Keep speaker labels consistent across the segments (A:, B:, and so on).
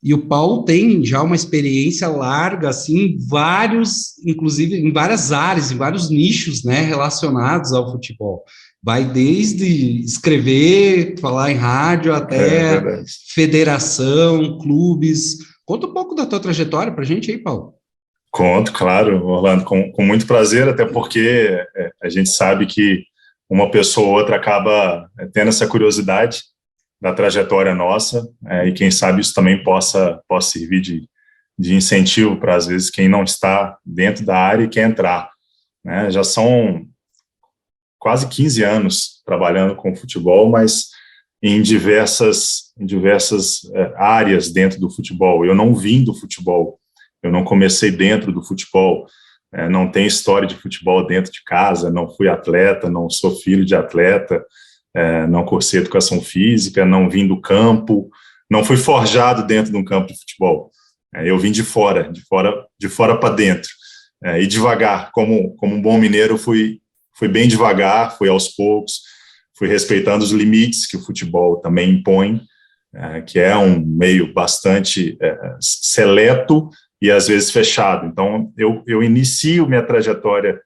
A: E o Paulo tem já uma experiência larga, assim, inclusive em várias áreas, em vários nichos, né, relacionados ao futebol. Vai desde escrever, falar em rádio,
B: É
A: até
B: verdade.
A: federação, clubes. Conta um pouco da tua trajetória para a gente aí, Paulo.
B: Conto, claro, Orlando, com muito prazer, até porque a gente sabe que uma pessoa ou outra acaba tendo essa curiosidade da trajetória nossa, e quem sabe isso também possa servir de incentivo para, às vezes, quem não está dentro da área e quer entrar, né? Já são quase 15 anos trabalhando com futebol, mas em diversas áreas dentro do futebol. Eu não vim do futebol, eu não comecei dentro do futebol, não tenho história de futebol dentro de casa, não fui atleta, não sou filho de atleta, não cursei educação física, não vim do campo, não fui forjado dentro de um campo de futebol. Eu vim de fora para dentro. E devagar, como um bom mineiro, fui bem devagar, fui aos poucos, fui respeitando os limites que o futebol também impõe, que é um meio bastante seleto e às vezes fechado. Então, eu inicio minha trajetória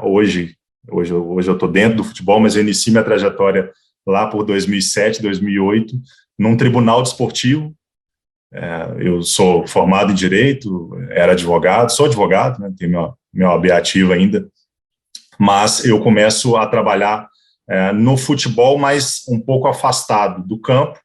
B: hoje eu estou dentro do futebol, mas eu inicio minha trajetória lá por 2007, 2008, num tribunal desportivo. Eu sou formado em Direito, era advogado, sou advogado, né, tenho meu OAB ativo ainda, mas eu começo a trabalhar no futebol, mas um pouco afastado do campo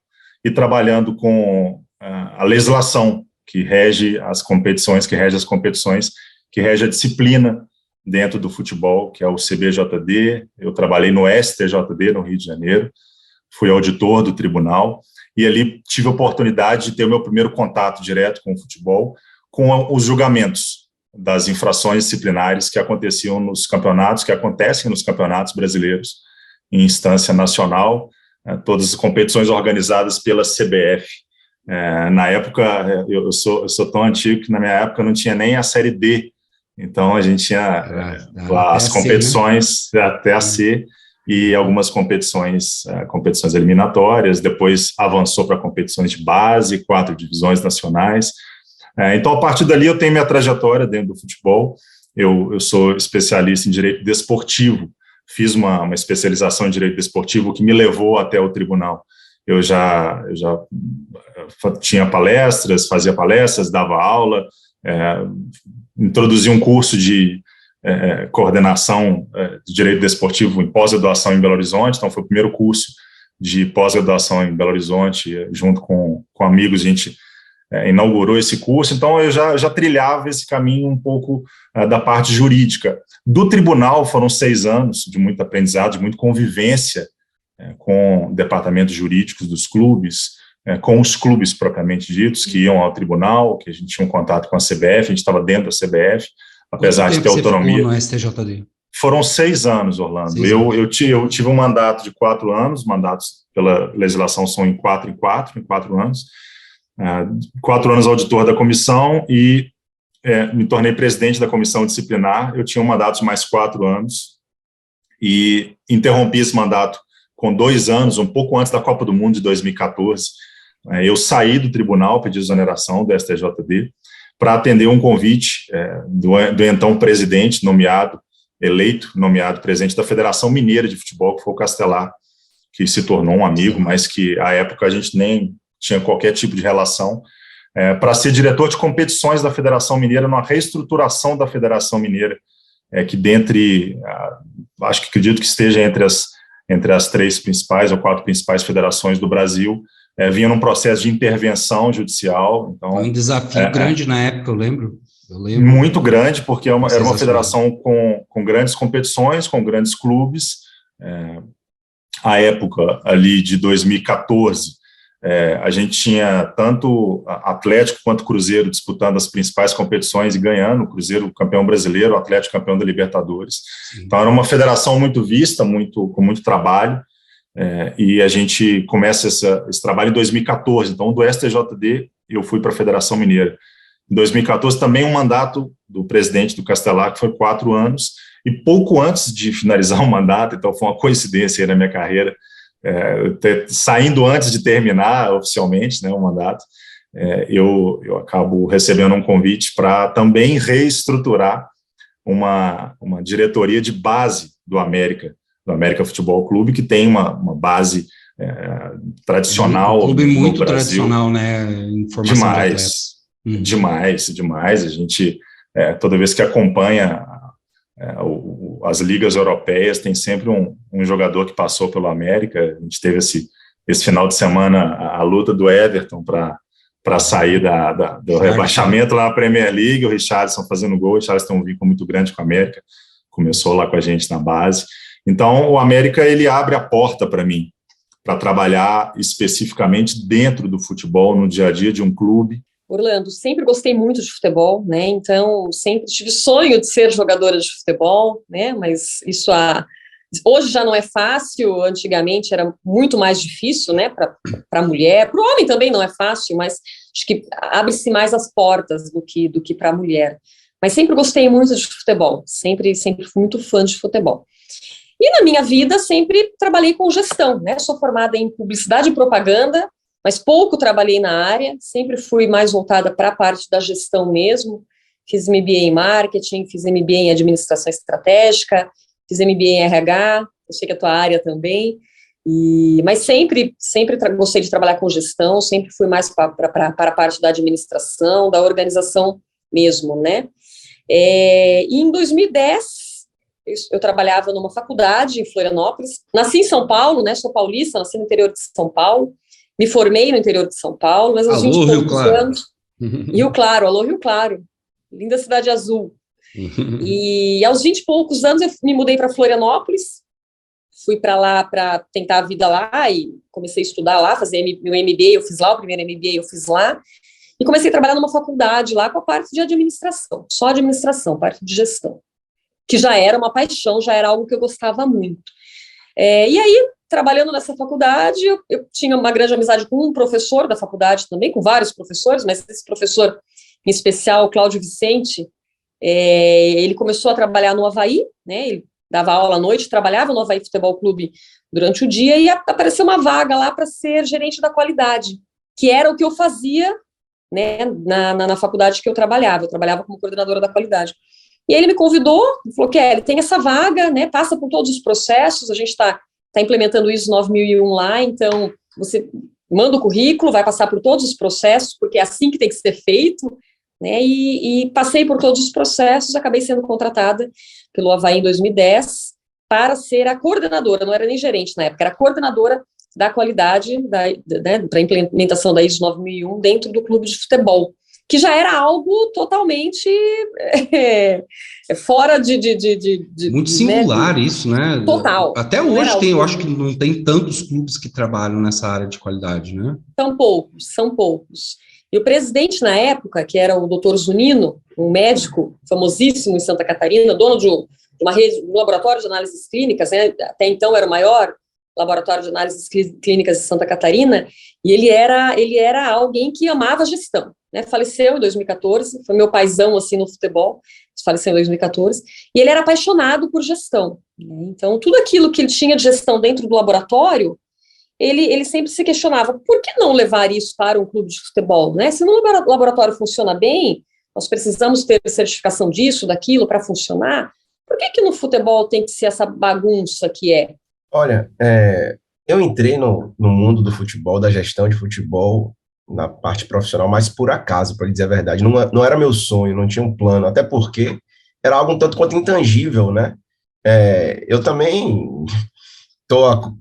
B: e trabalhando com a legislação que rege as competições, que rege a disciplina dentro do futebol, que é o CBJD. Eu trabalhei no STJD, no Rio de Janeiro, fui auditor do tribunal, e ali tive a oportunidade de ter o meu primeiro contato direto com o futebol, com os julgamentos das infrações disciplinares que aconteciam nos campeonatos, que acontecem nos campeonatos brasileiros, em instância nacional, todas as competições organizadas pela CBF. Na época, eu sou tão antigo que na minha época não tinha nem a Série D, então a gente tinha
A: Até
B: as
A: a C, né?
B: competições até a C e algumas competições eliminatórias, depois avançou para competições de base, 4 divisões nacionais. Então, a partir dali, eu tenho minha trajetória dentro do futebol. Eu sou especialista em direito desportivo, fiz uma especialização em direito desportivo que me levou até o tribunal. Eu já tinha palestras, fazia palestras, dava aula, introduzi um curso de coordenação de direito desportivo em pós-graduação em Belo Horizonte, então foi o primeiro curso de pós-graduação em Belo Horizonte, junto com amigos, a gente inaugurou esse curso, então eu já trilhava esse caminho um pouco da parte jurídica. Do tribunal foram 6 anos de muito aprendizado, de muita convivência com departamentos jurídicos dos clubes, com os clubes propriamente ditos, que iam ao tribunal, que a gente tinha um contato com a CBF, a gente estava dentro da CBF,
A: Quanto
B: apesar de
A: tempo
B: ter
A: você ficou
B: autonomia.
A: no STJD?
B: Foram 6 anos, Orlando.
A: 6 anos.
B: Eu tive um mandato de 4 anos, mandatos pela legislação são em 4 anos, 4 anos auditor da comissão e me tornei presidente da comissão disciplinar. Eu tinha um mandato de mais 4 anos e interrompi esse mandato com 2 anos, um pouco antes da Copa do Mundo de 2014. Eu saí do tribunal, pedi exoneração do STJD, para atender um convite do então presidente nomeado presidente da Federação Mineira de Futebol, que foi o Castelar, que se tornou um amigo, mas que à época a gente nem tinha qualquer tipo de relação, para ser diretor de competições da Federação Mineira, numa reestruturação da Federação Mineira, que acredito que esteja entre as 3 principais ou 4 principais federações do Brasil, vinha num processo de intervenção judicial. Então,
A: foi um desafio grande na época, eu lembro.
B: Muito grande, porque era
A: Vocês
B: uma
A: assumiram.
B: federação com grandes competições, com grandes clubes. A época ali de 2014, a gente tinha tanto Atlético quanto Cruzeiro disputando as principais competições e ganhando, o Cruzeiro campeão brasileiro, o Atlético campeão da Libertadores. Sim. Então era uma federação muito vista, com muito trabalho, e a gente começa esse trabalho em 2014. Então do STJD eu fui para a Federação Mineira. Em 2014 também um mandato do presidente do Castelar, que foi 4 anos, e pouco antes de finalizar o mandato, então foi uma coincidência aí na minha carreira, saindo antes de terminar oficialmente, né, o mandato, eu acabo recebendo um convite para também reestruturar uma diretoria de base do América Futebol Clube, que tem uma base tradicional
A: um clube muito
B: no Brasil.
A: Tradicional, né, em formação de atletas.
B: Demais. A gente, toda vez que acompanha as ligas europeias, tem sempre um jogador que passou pelo América. A gente teve esse final de semana a luta do Everton para sair do rebaixamento lá na Premier League, o Richarlison fazendo gol. O Richarlison tem um vínculo muito grande com a América, começou lá com a gente na base. Então, o América, ele abre a porta para mim, para trabalhar especificamente dentro do futebol, no dia a dia de um clube.
C: Orlando, sempre gostei muito de futebol, né? Então, sempre tive sonho de ser jogadora de futebol, né? Mas isso hoje já não é fácil, antigamente era muito mais difícil, né? Para a mulher, para o homem também não é fácil, mas acho que abre-se mais as portas do que para a mulher. Mas sempre gostei muito de futebol, sempre fui muito fã de futebol. E na minha vida sempre trabalhei com gestão, né? Sou formada em publicidade e propaganda, mas pouco trabalhei na área, sempre fui mais voltada para a parte da gestão mesmo. Fiz MBA em marketing, fiz MBA em administração estratégica, fiz MBA em RH, eu sei que é a tua área também, mas sempre gostei de trabalhar com gestão, sempre fui mais para a parte da administração, da organização mesmo, né? E em 2010, eu trabalhava numa faculdade em Florianópolis, nasci em São Paulo, né? Sou paulista, nasci no interior de São Paulo, me formei no interior de São Paulo, mas aos 20 e poucos anos... Rio Claro, alô Rio Claro, linda cidade azul. E aos 20 e poucos anos eu me mudei para Florianópolis, fui para lá para tentar a vida lá e comecei a estudar lá, fazer meu MBA, eu fiz lá, o primeiro MBA eu fiz lá, e comecei a trabalhar numa faculdade lá com a parte de administração, só administração, parte de gestão, que já era uma paixão, já era algo que eu gostava muito. E aí, trabalhando nessa faculdade, eu tinha uma grande amizade com um professor da faculdade também, com vários professores, mas esse professor em especial, Cláudio Vicente, ele começou a trabalhar no Avaí, né, ele dava aula à noite, trabalhava no Avaí Futebol Clube durante o dia, e apareceu uma vaga lá para ser gerente da qualidade, que era o que eu fazia, né, na faculdade que eu trabalhava como coordenadora da qualidade. E aí ele me convidou, falou, Kelly, tem essa vaga, né, passa por todos os processos, a gente está implementando o ISO 9001 lá, então você manda o currículo, vai passar por todos os processos, porque é assim que tem que ser feito, né, e passei por todos os processos, acabei sendo contratada pelo Avaí em 2010 para ser a coordenadora, não era nem gerente na época, era coordenadora da qualidade, para a implementação da ISO 9001 dentro do clube de futebol, que já era algo totalmente fora de
A: muito singular, né, isso, né?
C: Total.
A: Até hoje eu acho que não tem tantos clubes que trabalham nessa área de qualidade, né?
C: São poucos. E o presidente na época, que era o doutor Zunino, um médico famosíssimo em Santa Catarina, dono de uma rede, um laboratório de análises clínicas, né? Até então era o maior laboratório de análises clínicas de Santa Catarina, e ele era alguém que amava a gestão, né? Faleceu em 2014, foi meu paizão assim no futebol, faleceu em 2014, e ele era apaixonado por gestão, né? Então tudo aquilo que ele tinha de gestão dentro do laboratório, ele sempre se questionava, por que não levar isso para um clube de futebol, né? Se no laboratório funciona bem, nós precisamos ter certificação disso, daquilo para funcionar, por que no futebol tem que ser essa bagunça que é?
D: Olha, eu entrei no mundo do futebol, da gestão de futebol, na parte profissional, mas por acaso, para lhe dizer a verdade. Não era meu sonho, não tinha um plano, até porque era algo um tanto quanto intangível, né? Eu também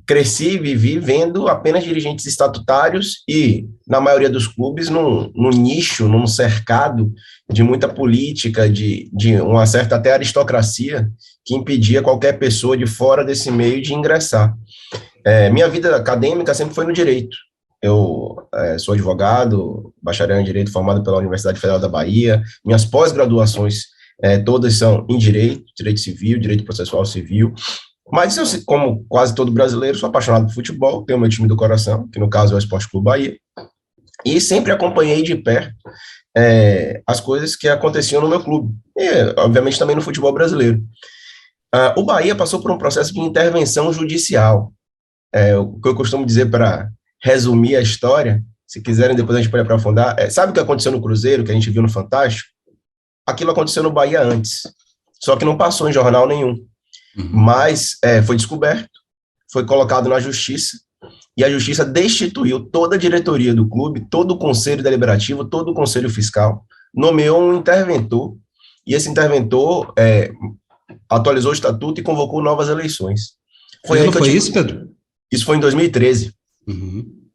D: cresci e vivi vendo apenas dirigentes estatutários e, na maioria dos clubes, num nicho, num cercado de muita política, de uma certa até aristocracia que impedia qualquer pessoa de fora desse meio de ingressar. Minha vida acadêmica sempre foi no direito. Eu sou advogado, bacharel em Direito, formado pela Universidade Federal da Bahia. Minhas pós-graduações todas são em Direito, Direito Civil, Direito Processual Civil. Mas eu, como quase todo brasileiro, sou apaixonado por futebol, tenho meu time do coração, que no caso é o Esporte Clube Bahia, e sempre acompanhei de perto as coisas que aconteciam no meu clube, e obviamente também no futebol brasileiro. O Bahia passou por um processo de intervenção judicial. O que eu costumo dizer para resumir a história Se quiserem, depois a gente pode aprofundar. Sabe o que aconteceu no Cruzeiro, que a gente viu no Fantástico? Aquilo aconteceu no Bahia antes, só que não passou em jornal nenhum. Mas foi descoberto, foi colocado na justiça, e a justiça destituiu toda a diretoria do clube, todo o conselho deliberativo, todo o conselho fiscal, nomeou um interventor, e esse interventor atualizou o estatuto e convocou novas eleições.
A: Foi isso, Pedro?
D: Isso foi em 2013.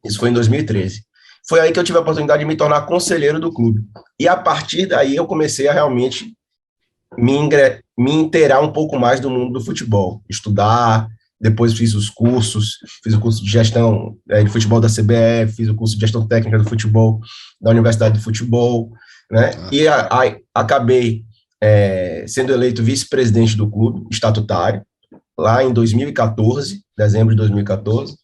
D: Isso foi em 2013. Foi aí que eu tive a oportunidade de me tornar conselheiro do clube. E a partir daí eu comecei a realmente me inteirar um pouco mais do mundo do futebol, estudar, depois fiz o curso de gestão de futebol da CBF, fiz o curso de gestão técnica do futebol da Universidade de Futebol, né? E acabei sendo eleito vice-presidente do clube, estatutário, lá em 2014, dezembro de 2014,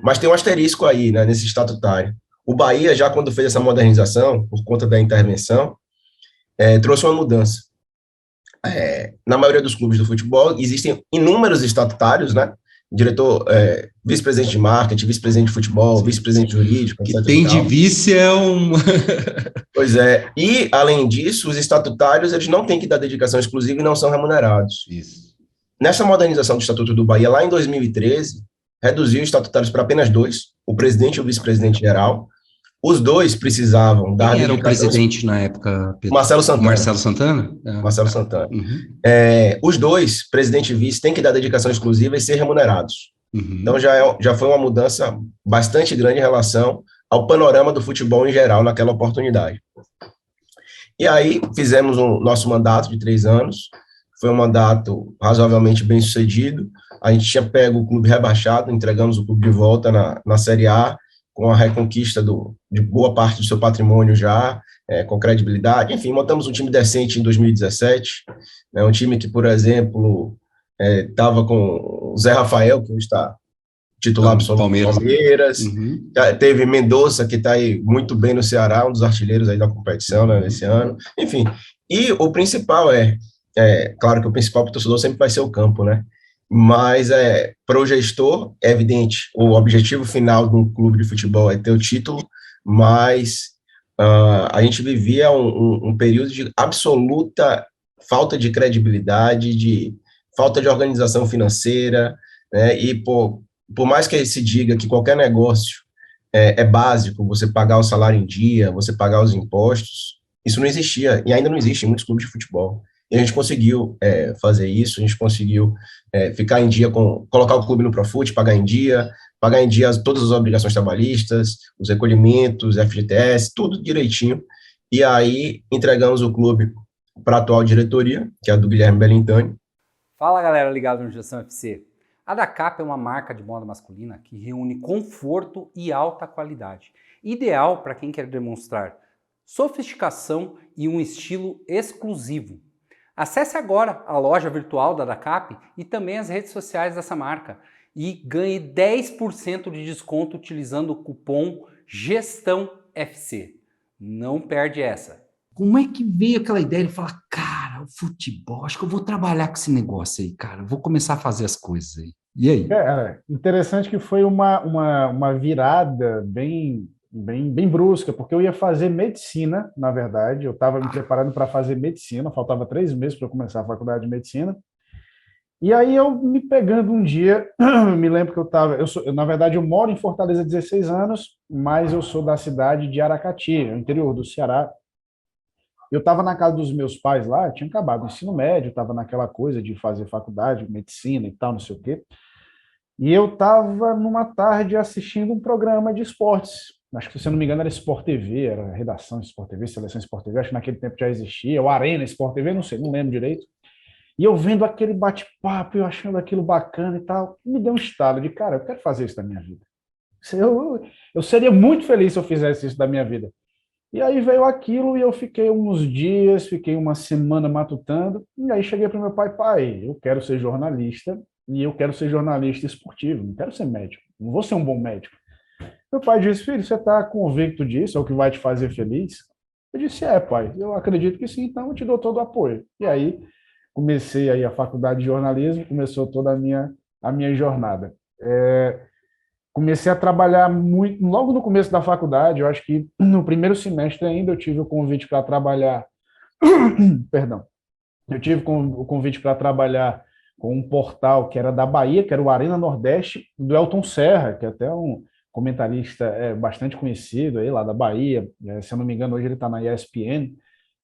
D: mas tem um asterisco aí, né, nesse estatutário. O Bahia, já quando fez essa modernização, por conta da intervenção, trouxe uma mudança. Na maioria dos clubes do futebol, existem inúmeros estatutários, né? Diretor, vice-presidente de marketing, vice-presidente de futebol, vice-presidente jurídico,
A: que tem de vice
D: Pois é. E, além disso, os estatutários, eles não têm que dar dedicação exclusiva e não são remunerados.
A: Isso.
D: Nessa modernização do Estatuto do Bahia, lá em 2013, reduziu os estatutários para apenas 2, o presidente e o vice-presidente geral. Os dois precisavam dar...
A: Quem era o presidente na época, Pedro?
D: Marcelo Santana.
A: Marcelo Santana?
D: Marcelo Santana. Os dois, presidente e vice, têm que dar dedicação exclusiva e ser remunerados. Então, já foi uma mudança bastante grande em relação ao panorama do futebol em geral naquela oportunidade. E aí, fizemos o nosso mandato de 3 anos, foi um mandato razoavelmente bem sucedido. A gente tinha pego o clube rebaixado, entregamos o clube de volta na Série A, com a reconquista de boa parte do seu patrimônio já, com credibilidade. Enfim, montamos um time decente em 2017, um time que, por exemplo, estava com o Zé Rafael, que hoje está titular absoluto do Palmeiras. Teve Mendonça, que está aí muito bem no Ceará, um dos artilheiros aí da competição, né, nesse ano. Enfim, e o principal claro que o principal para o torcedor sempre vai ser o campo, né? Mas para o gestor, é evidente, o objetivo final de um clube de futebol é ter o título, mas a gente vivia um período de absoluta falta de credibilidade, de falta de organização financeira, né? E por mais que se diga que qualquer negócio é básico, você pagar o salário em dia, você pagar os impostos, isso não existia, e ainda não existe em muitos clubes de futebol. E a gente conseguiu fazer isso, a gente conseguiu ficar em dia colocar o clube no Profut, pagar em dia todas as obrigações trabalhistas, os recolhimentos, FGTS, tudo direitinho. E aí entregamos o clube para a atual diretoria, que é a do Guilherme Bellintani.
E: Fala, galera ligada no Gestão FC. A Adacap é uma marca de moda masculina que reúne conforto e alta qualidade, ideal para quem quer demonstrar sofisticação e um estilo exclusivo. Acesse agora a loja virtual da Adacap e também as redes sociais dessa marca e ganhe 10% de desconto utilizando o cupom GESTÃOFC. Não perde essa.
A: Como é que veio aquela ideia de falar, cara, o futebol, acho que eu vou trabalhar com esse negócio aí, cara, vou começar a fazer as coisas aí. E aí?
F: Interessante que foi uma virada bem brusca, porque eu ia fazer medicina, na verdade, eu estava me preparando para fazer medicina, faltava 3 meses para eu começar a faculdade de medicina, e aí eu me pegando um dia, eu me lembro que na verdade eu moro em Fortaleza há 16 anos, mas eu sou da cidade de Aracati, no interior do Ceará. Eu estava na casa dos meus pais lá, tinha acabado o ensino médio, estava naquela coisa de fazer faculdade, medicina e tal, não sei o quê, e eu estava numa tarde assistindo um programa de esportes. Acho que, se eu não me engano, era Sport TV, era Redação Sport TV, Seleção Sport TV, acho que naquele tempo já existia, ou Arena Sport TV, não sei, não lembro direito. E eu vendo aquele bate-papo, eu achando aquilo bacana e tal, me deu um estalo de, cara, eu quero fazer isso da minha vida. Eu seria muito feliz se eu fizesse isso da minha vida. E aí veio aquilo e eu fiquei uns dias, fiquei uma semana matutando, e aí cheguei para o meu pai, eu quero ser jornalista, e eu quero ser jornalista esportivo, não quero ser médico, não vou ser um bom médico. Meu pai disse, filho, você está convicto disso? É o que vai te fazer feliz? Eu disse, pai, eu acredito que sim, então eu te dou todo o apoio. E aí comecei aí a faculdade de jornalismo, começou toda a minha jornada. comecei a trabalhar muito, logo no começo da faculdade, eu acho que no primeiro semestre ainda eu tive o convite para trabalhar, perdão, eu tive o convite para trabalhar com um portal que era da Bahia, que era o Arena Nordeste, do Elton Serra, que é até um comentarista bastante conhecido aí lá da Bahia, se eu não me engano hoje ele está na ESPN,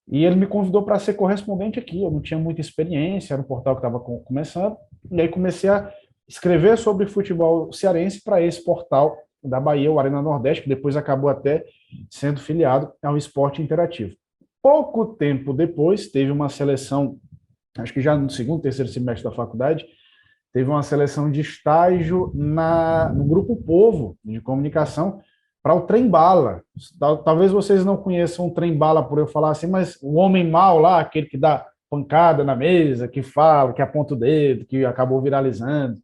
F: e ele me convidou para ser correspondente aqui, eu não tinha muita experiência, era um portal que estava começando, e aí comecei a escrever sobre futebol cearense para esse portal da Bahia, o Arena Nordeste, que depois acabou até sendo filiado ao Esporte Interativo. Pouco tempo depois, teve uma seleção, acho que já no segundo, terceiro semestre da faculdade, teve uma seleção de estágio no Grupo Povo, de comunicação, para o Trem-Bala. Talvez vocês não conheçam o Trem-Bala por eu falar assim, mas o homem mau lá, aquele que dá pancada na mesa, que fala, que aponta o dedo, que acabou viralizando,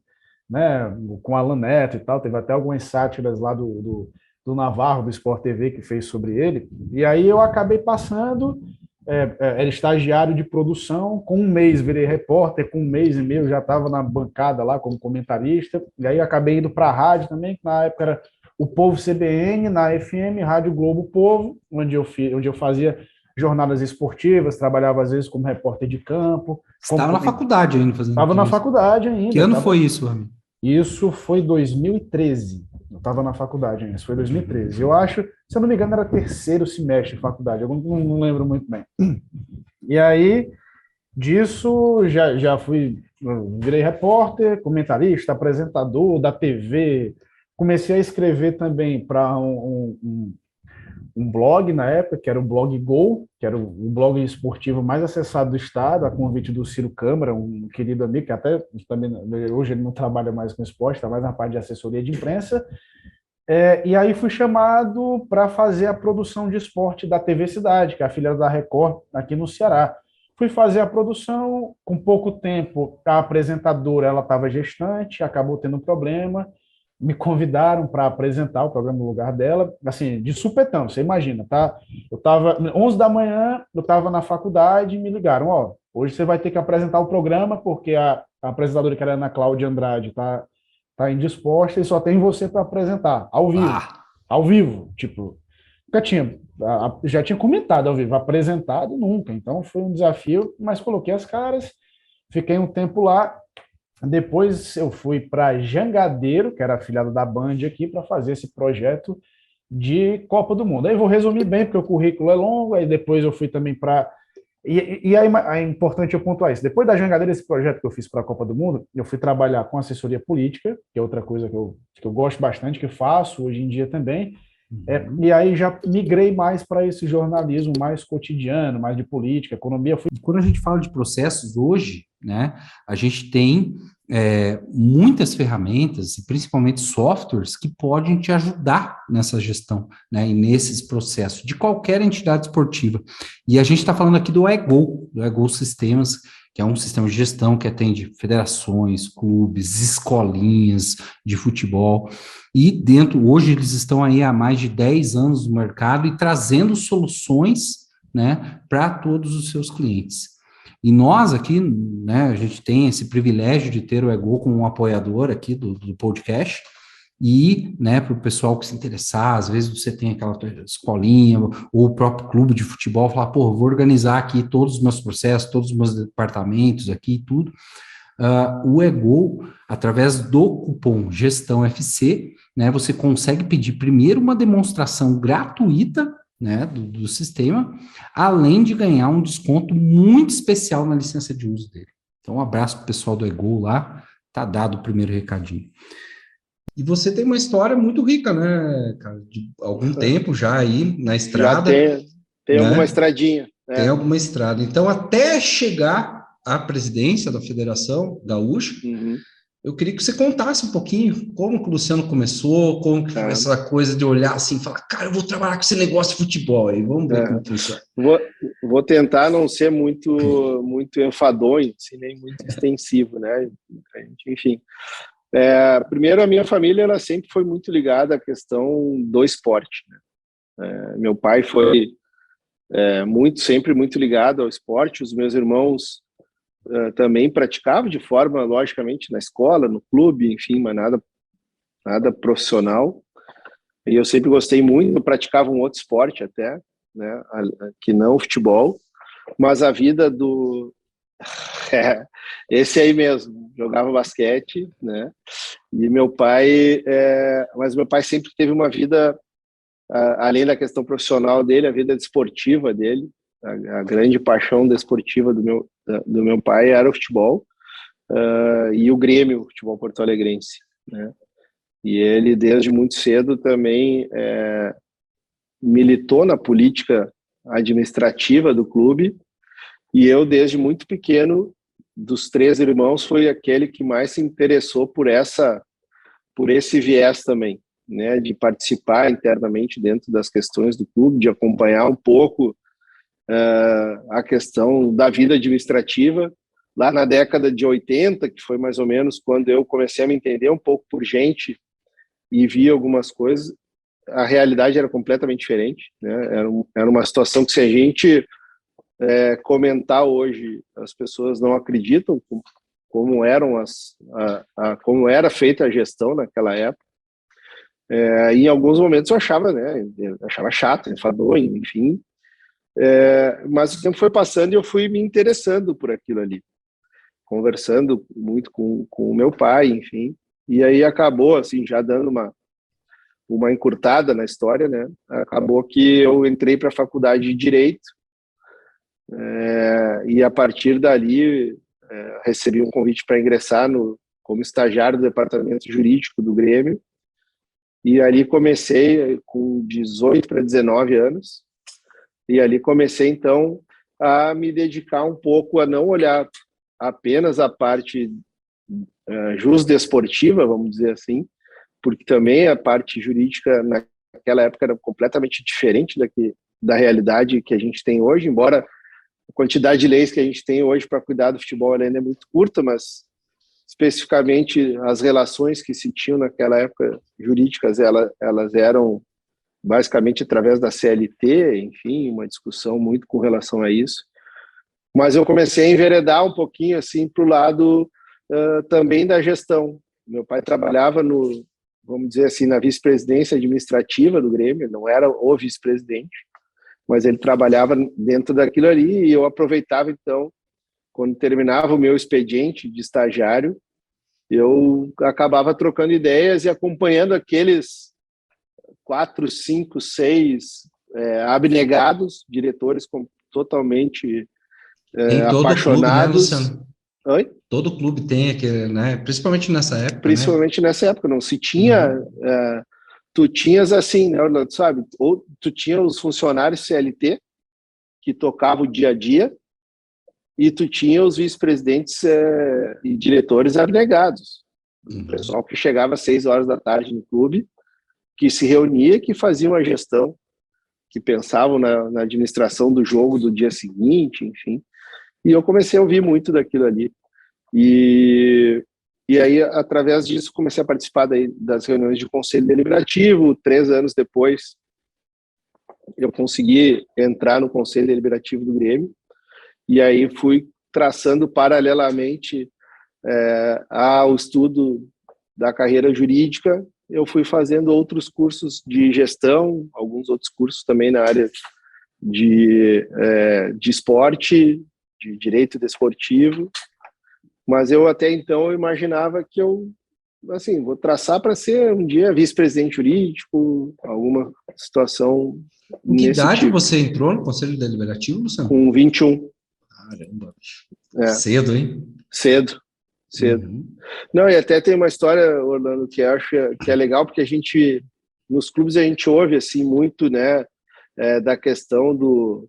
F: né, com Alan Neto e tal, teve até algumas sátiras lá do Navarro, do Sport TV, que fez sobre ele, e aí eu acabei passando, era estagiário de produção, com um mês virei repórter, com um mês e meio já estava na bancada lá como comentarista, e aí acabei indo para a rádio também, que na época era o Povo CBN, na FM, Rádio Globo Povo, onde eu fazia jornadas esportivas, trabalhava às vezes como repórter de campo.
A: Estava na faculdade ainda fazendo
F: Estava na faculdade ainda.
A: Que ano foi isso, Rami?
F: Isso foi 2013. Eu estava na faculdade ainda, isso foi 2013. Eu acho, se eu não me engano, era terceiro semestre de faculdade, eu não lembro muito bem. E aí, disso, já virei repórter, comentarista, apresentador da TV, comecei a escrever também para um blog na época, que era o Blog Gol, que era o blog esportivo mais acessado do estado, a convite do Ciro Câmara, um querido amigo, que até também, hoje ele não trabalha mais com esporte, está mais na parte de assessoria de imprensa, e aí fui chamado para fazer a produção de esporte da TV Cidade, que é a filha da Record, aqui no Ceará. Fui fazer a produção, com pouco tempo, a apresentadora ela estava gestante, acabou tendo um problema, me convidaram para apresentar o programa no lugar dela, assim, de supetão, você imagina, tá? Eu estava, 11 da manhã, eu estava na faculdade e me ligaram, hoje você vai ter que apresentar o programa, porque a apresentadora, que era a Ana Cláudia Andrade, tá indisposta e só tem você para apresentar, ao vivo, tipo, já tinha comentado ao vivo, apresentado nunca, então foi um desafio, mas coloquei as caras, fiquei um tempo lá. Depois eu fui para Jangadeiro, que era afiliado da Band aqui, para fazer esse projeto de Copa do Mundo. Aí eu vou resumir bem, porque o currículo é longo, aí depois eu fui também para... E aí é importante eu pontuar isso. Depois da Jangadeiro, esse projeto que eu fiz para a Copa do Mundo, eu fui trabalhar com assessoria política, que é outra coisa que eu gosto bastante, que faço hoje em dia também, e aí já migrei mais para esse jornalismo mais cotidiano, mais de política, economia.
A: Quando a gente fala de processos hoje, né, a gente tem muitas ferramentas e principalmente softwares que podem te ajudar nessa gestão, né, e nesses processos de qualquer entidade esportiva. E a gente está falando aqui do eGol Sistemas, que é um sistema de gestão que atende federações, clubes, escolinhas de futebol, e hoje eles estão aí há mais de 10 anos no mercado e trazendo soluções, né, para todos os seus clientes. E nós aqui, né, a gente tem esse privilégio de ter o eGol como um apoiador aqui do podcast, e, né, para o pessoal que se interessar, às vezes você tem aquela escolinha ou o próprio clube de futebol, falar, vou organizar aqui todos os meus processos, todos os meus departamentos aqui e tudo. O eGol, através do cupom Gestão FC, né, você consegue pedir primeiro uma demonstração gratuita, né, do sistema, além de ganhar um desconto muito especial na licença de uso dele. Então, um abraço para o pessoal do eGol lá, tá dado o primeiro recadinho. E você tem uma história muito rica, né, cara, de algum tempo já aí na estrada.
G: Já tem,
A: né?
G: Alguma estradinha. Né?
A: Tem alguma estrada. Então, até chegar à presidência da Federação Gaúcha, eu queria que você contasse um pouquinho como que o Luciano começou, como que foi essa coisa de olhar assim e falar, cara, eu vou trabalhar com esse negócio de futebol aí, vamos ver como funciona.
G: Vou tentar não ser muito enfadonho, assim, nem muito extensivo, né? Enfim. Primeiro, a minha família ela sempre foi muito ligada à questão do esporte. Né? Meu pai foi sempre muito ligado ao esporte, os meus irmãos também praticavam de forma, logicamente, na escola, no clube, enfim, mas nada profissional. E eu sempre gostei muito, eu praticava um outro esporte até, né, que não o futebol, mas a vida do... esse aí mesmo, jogava basquete, né, e meu pai... mas meu pai sempre teve uma vida, além da questão profissional dele, a vida desportiva dele, a grande paixão desportiva do meu pai era o futebol, e o Grêmio, o futebol porto-alegrense, né? E ele, desde muito cedo, também militou na política administrativa do clube, e eu, desde muito pequeno, dos 3 irmãos, foi aquele que mais se interessou por esse viés também, né, de participar internamente dentro das questões do clube, de acompanhar um pouco a questão da vida administrativa. Lá na década de 80, que foi mais ou menos quando eu comecei a me entender um pouco por gente e vi algumas coisas, a realidade era completamente diferente, né? Era uma situação que, se a gente comentar hoje, as pessoas não acreditam como como era feita a gestão naquela época. E em alguns momentos eu achava, né, chato, enfadonho, enfim. Mas o tempo foi passando e eu fui me interessando por aquilo ali, conversando muito com o meu pai, enfim. E aí acabou, assim, já dando uma encurtada na história, né? Acabou que eu entrei para a faculdade de Direito, e a partir dali recebi um convite para ingressar como estagiário do departamento jurídico do Grêmio, e ali comecei com 18 para 19 anos, e ali comecei, então, a me dedicar um pouco a não olhar apenas a parte jusdesportiva, vamos dizer assim, porque também a parte jurídica naquela época era completamente diferente da realidade que a gente tem hoje, embora a quantidade de leis que a gente tem hoje para cuidar do futebol ainda é muito curta, mas especificamente as relações que se tinham naquela época jurídicas, elas eram basicamente através da CLT, enfim, uma discussão muito com relação a isso. Mas eu comecei a enveredar um pouquinho assim para o lado também da gestão. Meu pai trabalhava vamos dizer assim, na vice-presidência administrativa do Grêmio, não era o vice-presidente, mas ele trabalhava dentro daquilo ali, e eu aproveitava, então, quando terminava o meu expediente de estagiário, eu acabava trocando ideias e acompanhando aqueles 4, 5, 6 abnegados, diretores totalmente apaixonados.
A: Clube, né, Luciano?
G: Oi?
A: Todo clube tem aquele, né? Principalmente nessa época,
G: Principalmente nessa época, não se tinha... tu tinhas assim, né, sabe? Ou tu tinha os funcionários CLT, que tocavam o dia a dia, e tu tinha os vice-presidentes e diretores abnegados. O pessoal que chegava às 6 horas da tarde no clube, que se reunia, que fazia uma gestão, que pensavam na administração do jogo do dia seguinte, enfim. E eu comecei a ouvir muito daquilo ali. E aí, através disso, comecei a participar das reuniões de conselho deliberativo. 3 anos depois, eu consegui entrar no conselho deliberativo do Grêmio. E aí fui traçando paralelamente ao estudo da carreira jurídica. Eu fui fazendo outros cursos de gestão, alguns outros cursos também na área de esporte, de direito desportivo, mas eu até então imaginava que eu, assim, vou traçar para ser um dia vice-presidente jurídico, alguma situação
A: em que idade
G: tipo.
A: Você entrou no Conselho Deliberativo, Luciano?
G: Com 21.
A: Caramba, cedo, hein?
G: Cedo. Não, e até tem uma história, Orlando, que eu acho que é legal, porque nos clubes a gente ouve, assim, muito, né, da questão do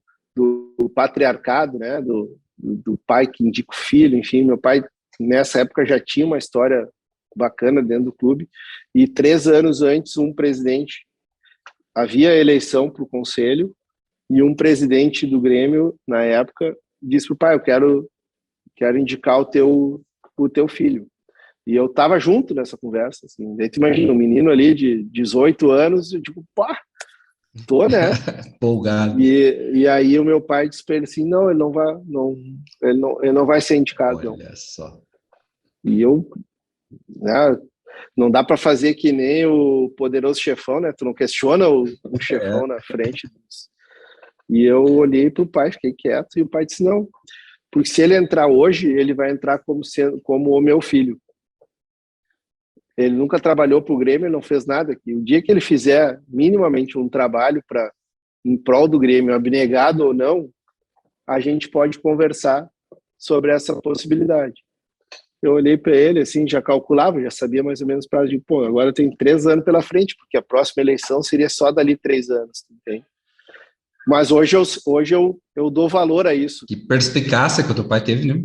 G: patriarcado, né, do pai que indica o filho, enfim. Meu pai, nessa época, já tinha uma história bacana dentro do clube, e 3 anos antes, havia eleição para o conselho, e um presidente do Grêmio, na época, disse para o pai: eu quero indicar o teu filho. E eu estava junto nessa conversa, assim. Daí tu imagina, um menino ali de 18 anos, eu digo, pá, tô, né?
A: Empolgado.
G: E aí o meu pai disse para ele assim: não, ele não vai ser indicado.
A: Olha só.
G: E eu, né, Não dá para fazer que nem o Poderoso Chefão, né? Tu não questiona o chefão na frente. E eu olhei para o pai, fiquei quieto, e o pai disse, não, porque se ele entrar hoje, ele vai entrar como o meu filho. Ele nunca trabalhou para o Grêmio, ele não fez nada aqui. O dia que ele fizer minimamente um trabalho em prol do Grêmio, abnegado ou não, a gente pode conversar sobre essa possibilidade. Eu olhei para ele, assim, já calculava, já sabia mais ou menos o prazo de, agora tem 3 anos pela frente, porque a próxima eleição seria só dali 3 anos, entende? Mas hoje eu dou valor a isso.
A: Que perspicácia que o teu pai teve, né?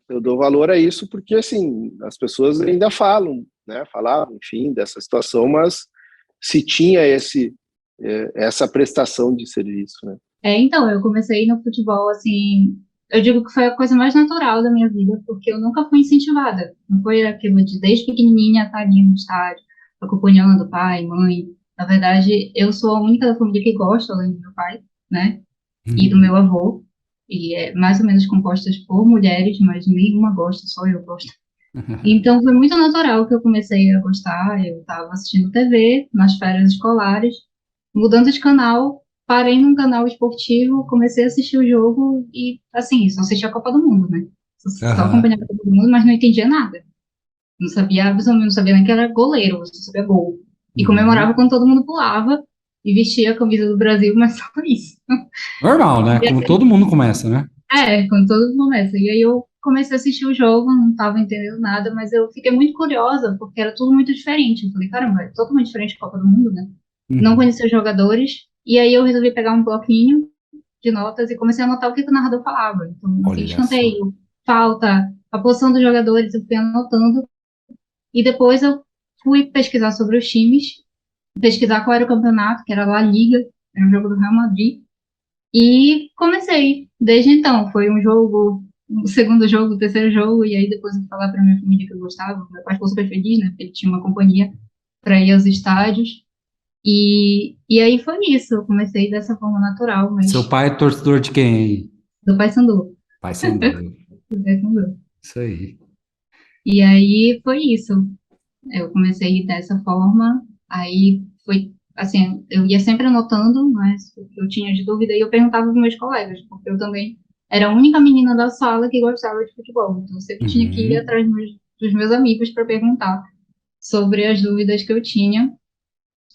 G: Eu dou valor a isso porque, assim, as pessoas ainda falam, né? Falavam, enfim, dessa situação, mas se tinha essa prestação de serviço, né?
H: Então, eu comecei no futebol, assim, eu digo que foi a coisa mais natural da minha vida, porque eu nunca fui incentivada. Não foi aquilo de, desde pequenininha, estar ali no estádio, acompanhando pai, mãe. Na verdade, eu sou a única da família que gosta, além do meu pai, né? E do meu avô. E é mais ou menos compostas por mulheres, mas nenhuma gosta, só eu gosto. Então, foi muito natural que eu comecei a gostar. Eu estava assistindo TV nas férias escolares, mudando de canal, parei num canal esportivo, comecei a assistir o jogo e, assim, só assistia a Copa do Mundo, né? Só acompanhava a Copa do Mundo, mas não entendia nada. Não sabia, não sabia nem que era goleiro, só sabia gol. E comemorava quando todo mundo pulava e vestia a camisa do Brasil, mas só isso.
E: Normal, né? Como todo mundo começa, né?
H: Quando todo mundo começa. E aí eu comecei a assistir o jogo, não estava entendendo nada, mas eu fiquei muito curiosa, porque era tudo muito diferente. Eu falei, caramba, é totalmente diferente da Copa do Mundo, né? Não conhecia os jogadores, e aí eu resolvi pegar um bloquinho de notas e comecei a anotar o que o narrador falava. Então, escanteio, falta, a posição dos jogadores, eu fui anotando, e depois eu fui pesquisar sobre os times, pesquisar qual era o campeonato, que era a La Liga, era um jogo do Real Madrid, e comecei. Desde então, foi um jogo, o segundo jogo, o terceiro jogo, e aí depois eu fui falar para minha família que eu gostava, meu pai ficou super feliz, né, porque ele tinha uma companhia para ir aos estádios, e aí foi isso, eu comecei dessa forma natural. Mas
E: Seu pai é torcedor de quem aí?
H: do Paysandu.
E: Paysandu. Isso aí.
H: E aí foi isso. Eu comecei dessa forma, aí foi, assim, eu ia sempre anotando, mas o que eu tinha de dúvida, e eu perguntava para meus colegas, porque eu também era a única menina da sala que gostava de futebol, então eu sempre tinha que ir atrás dos meus amigos para perguntar sobre as dúvidas que eu tinha.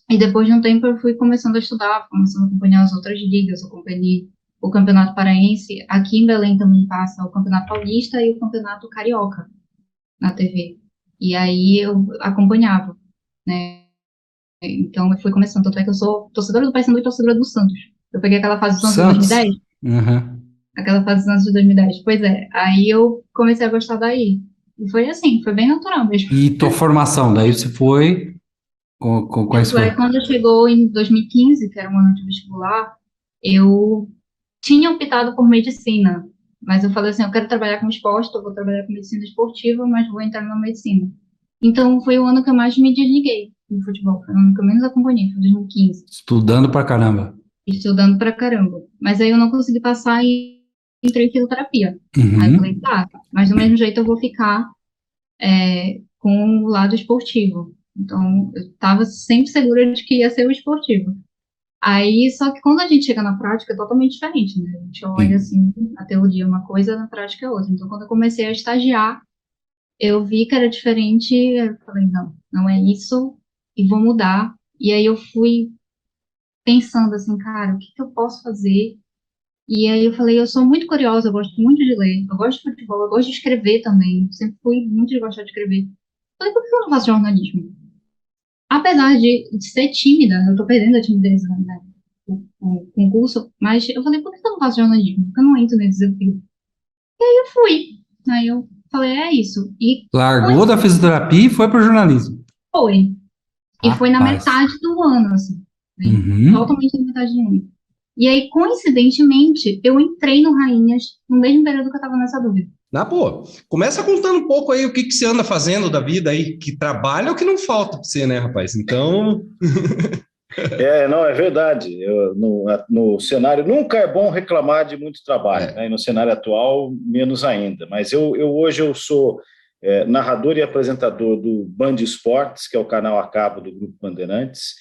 H: E depois de um tempo eu fui começando a estudar, começando a acompanhar as outras ligas, eu acompanhei o Campeonato Paraense, aqui em Belém também passa o Campeonato Paulista e o Campeonato Carioca na TV. E aí eu acompanhava, né? Então eu fui começando, tanto é que eu sou torcedora do Paysandu e torcedora do Santos. Eu peguei aquela fase do Santos de 2010. Aquela fase do Santos de 2010. Pois é, aí eu comecei a gostar daí. E foi assim, foi bem natural mesmo.
E: E tua formação, daí você foi com a escola?
H: Quando chegou em 2015, que era um ano de vestibular, eu tinha optado por medicina, mas eu falei assim, eu quero trabalhar com esporte, eu vou trabalhar com medicina esportiva, mas vou entrar na medicina. Então, foi o ano que eu mais me desliguei no futebol, foi o ano que eu menos acompanhei, foi 2015.
E: Estudando pra caramba.
H: Estudando pra caramba. Mas aí eu não consegui passar e entrei em fisioterapia. Aí eu falei, tá, mas do mesmo jeito eu vou ficar com o lado esportivo. Então, eu estava sempre segura de que ia ser o esportivo. Aí, só que quando a gente chega na prática, é totalmente diferente, né? A gente olha, assim, a teoria é uma coisa, na prática é outra. Então, quando eu comecei a estagiar, eu vi que era diferente, eu falei, não é isso, e vou mudar. E aí eu fui pensando assim, cara, o que eu posso fazer? E aí eu falei, eu sou muito curiosa, eu gosto muito de ler, eu gosto de futebol, eu gosto de escrever também, sempre fui muito de gostar de escrever. Falei, por que eu não faço jornalismo? Apesar de ser tímida, eu tô perdendo a timidez, né, o concurso, mas eu falei, por que eu não faço jornalismo? Por que eu não entro nesse desafio? E aí eu fui. Aí eu falei, é isso. E
E: largou da fisioterapia e foi pro jornalismo.
H: Foi. E foi na metade do ano, assim. Totalmente na metade do ano. E aí, coincidentemente, eu entrei no Rainhas no mesmo período que eu tava nessa dúvida.
A: Na boa. Começa contando um pouco aí o que você anda fazendo da vida aí, que trabalha ou que não falta pra você, né, rapaz? Então...
I: Não, é verdade. No cenário, nunca é bom reclamar de muito trabalho, né? E no cenário atual, menos ainda. Mas hoje eu sou narrador e apresentador do Band Esportes, que é o canal a cabo do Grupo Bandeirantes.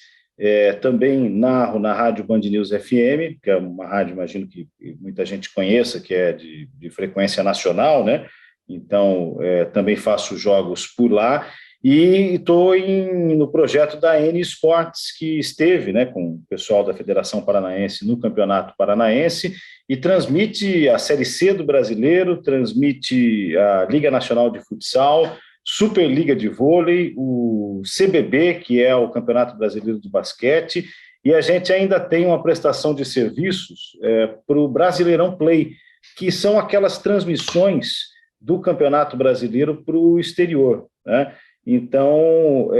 I: Também narro na Rádio Band News FM, que é uma rádio, imagino que muita gente conheça, que é de frequência nacional, né? Então, também faço jogos por lá. E estou no projeto da N Esportes, que esteve, né, com o pessoal da Federação Paranaense no Campeonato Paranaense, e transmite a Série C do Brasileiro, transmite a Liga Nacional de Futsal, Superliga de Vôlei, o CBB, que é o Campeonato Brasileiro de Basquete, e a gente ainda tem uma prestação de serviços para o Brasileirão Play, que são aquelas transmissões do Campeonato Brasileiro para o exterior, né? Então,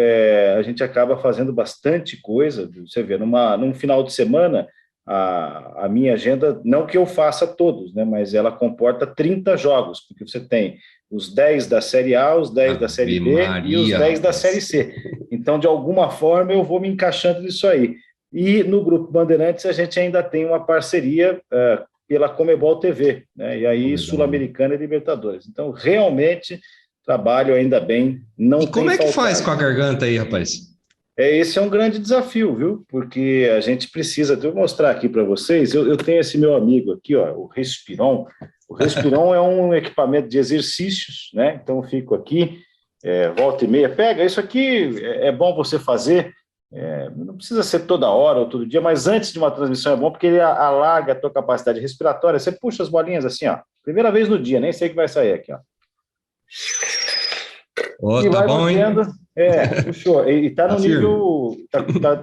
I: a gente acaba fazendo bastante coisa. Você vê, num final de semana, a minha agenda, não que eu faça todos, né, mas ela comporta 30 jogos, porque você tem os 10 da Série A, os 10 da Série B e os 10 da Série C. Então, de alguma forma, eu vou me encaixando nisso aí. E no Grupo Bandeirantes, a gente ainda tem uma parceria pela Comebol TV, né, e aí Sul-Americana e Libertadores. Então, realmente, trabalho ainda bem. Não. E
A: como é que faz com a garganta aí, rapaz?
I: Esse é um grande desafio, viu? Porque a gente precisa... Eu vou mostrar aqui para vocês. Eu tenho esse meu amigo aqui, ó, o Respiron. O Respiron é um equipamento de exercícios, né? Então, eu fico aqui, volta e meia. Pega, isso aqui é bom você fazer. Não precisa ser toda hora ou todo dia, mas antes de uma transmissão é bom, porque ele alarga a tua capacidade respiratória. Você puxa as bolinhas assim, ó. Primeira vez no dia, nem sei o que vai sair aqui, ó.
A: E tá bom,
I: mantendo, puxou. E está no nível,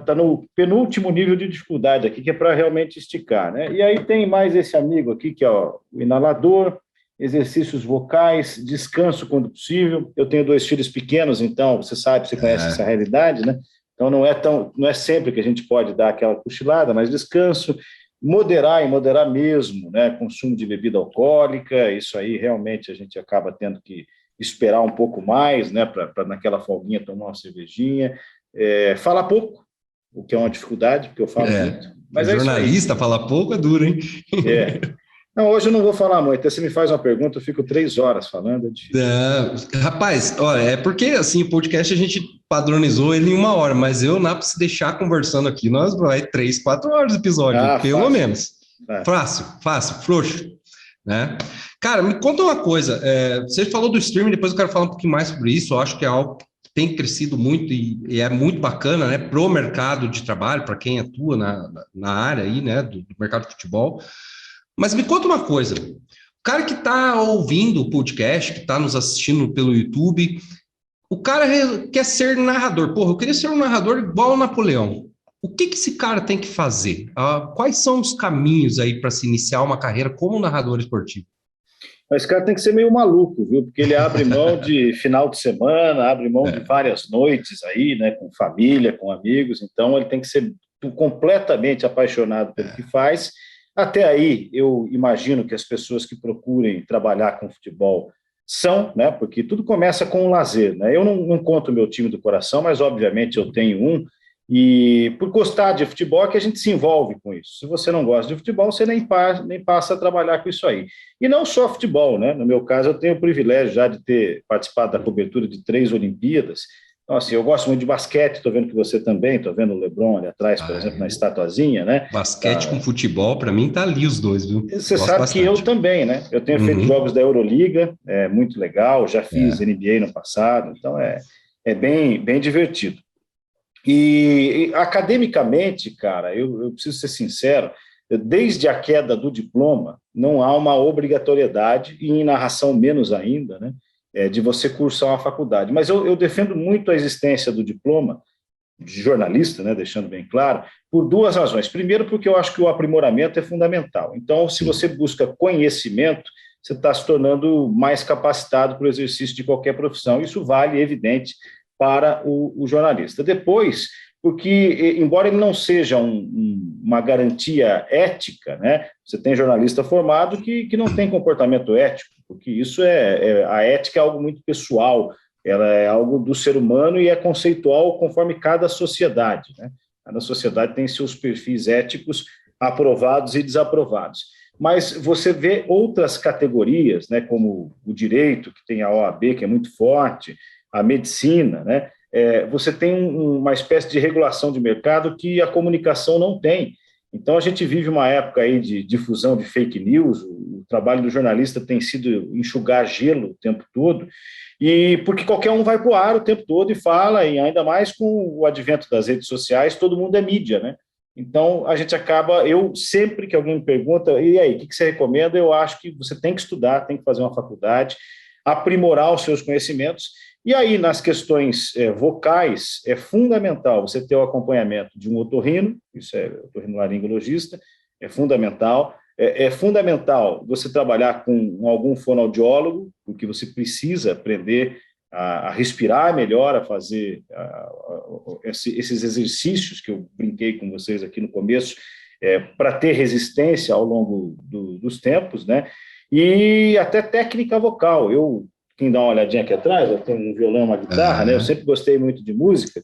I: tá no penúltimo nível de dificuldade aqui, que é para realmente esticar, né? E aí tem mais esse amigo aqui, que é o inalador, exercícios vocais, descanso quando possível. Eu tenho 2 filhos pequenos, então você sabe, você conhece essa realidade, né? Então não é sempre que a gente pode dar aquela cochilada, mas descanso, moderar e moderar mesmo, né? Consumo de bebida alcoólica, isso aí realmente a gente acaba tendo que esperar um pouco mais, né, para naquela folguinha tomar uma cervejinha, falar pouco, o que é uma dificuldade, porque eu falo muito. Mas
A: jornalista, falar pouco é duro, hein?
I: Não, hoje eu não vou falar muito, você me faz uma pergunta, eu fico 3 horas falando.
A: Rapaz, olha, é porque assim, o podcast a gente padronizou ele em 1 hora, mas se deixar conversando aqui, nós vai 3, 4 horas de episódio, pelo
I: fácil.
A: Menos. Fácil, frouxo. Né? Cara, me conta uma coisa, você falou do streaming, depois eu quero falar um pouquinho mais sobre isso. Eu acho que é algo que tem crescido muito e é muito bacana, né, pro mercado de trabalho, para quem atua na área aí, né, do mercado de futebol. Mas me conta uma coisa, o cara que está ouvindo o podcast, que está nos assistindo pelo YouTube, o cara quer ser narrador. Porra, eu queria ser um narrador igual o Napoleão. O que esse cara tem que fazer? Quais são os caminhos aí para se iniciar uma carreira como narrador esportivo?
I: Esse cara tem que ser meio maluco, viu? Porque ele abre mão de final de semana, abre mão de várias noites aí, né? Com família, com amigos. Então, ele tem que ser completamente apaixonado pelo que faz. Até aí, eu imagino que as pessoas que procurem trabalhar com futebol são, né? Porque tudo começa com o lazer, né? Eu não conto o meu time do coração, mas, obviamente, eu tenho um. E por gostar de futebol é que a gente se envolve com isso. Se você não gosta de futebol, você nem passa a trabalhar com isso aí. E não só futebol, né? No meu caso, eu tenho o privilégio já de ter participado da cobertura de 3 Olimpíadas. Então, assim, eu gosto muito de basquete, estou vendo que você também, estou vendo o LeBron ali atrás, por exemplo, na estatuazinha, né?
A: Basquete com futebol, para mim, tá ali os dois, viu?
I: Você sabe bastante. Que eu também, né? Eu tenho feito jogos da Euroliga, é muito legal, já fiz NBA no passado, então é bem divertido. E academicamente, cara, eu preciso ser sincero, desde a queda do diploma, não há uma obrigatoriedade, e em narração menos ainda, né, de você cursar uma faculdade. Mas eu defendo muito a existência do diploma de jornalista, né, deixando bem claro, por 2 razões. Primeiro, porque eu acho que o aprimoramento é fundamental. Então, se você busca conhecimento, você está se tornando mais capacitado para o exercício de qualquer profissão. Isso vale, evidente, para o jornalista. Depois, porque, embora ele não seja uma garantia ética, né, você tem jornalista formado que não tem comportamento ético, porque isso a ética é algo muito pessoal, ela é algo do ser humano e é conceitual conforme cada sociedade, né? Cada sociedade tem seus perfis éticos aprovados e desaprovados. mas você vê outras categorias, né, como o direito, que tem a OAB, que é muito forte, a medicina, né, você tem uma espécie de regulação de mercado que a comunicação não tem. Então, a gente vive uma época aí de difusão de fake news, o trabalho do jornalista tem sido enxugar gelo o tempo todo, e porque qualquer um vai para o ar o tempo todo e fala, e ainda mais com o advento das redes sociais, todo mundo é mídia, né? Então, a gente acaba, eu sempre que alguém me pergunta, e aí, o que você recomenda? Eu acho que você tem que estudar, tem que fazer uma faculdade, aprimorar os seus conhecimentos, e aí, nas questões vocais, é fundamental você ter o acompanhamento de um otorrino, isso é otorrinolaringologista, é fundamental. É fundamental você trabalhar com algum fonoaudiólogo, porque você precisa aprender a respirar melhor, a fazer esses exercícios que eu brinquei com vocês aqui no começo, para ter resistência ao longo dos tempos, né? E até técnica vocal. Quem dá uma olhadinha aqui atrás, eu tenho um violão, uma guitarra, né? Eu sempre gostei muito de música.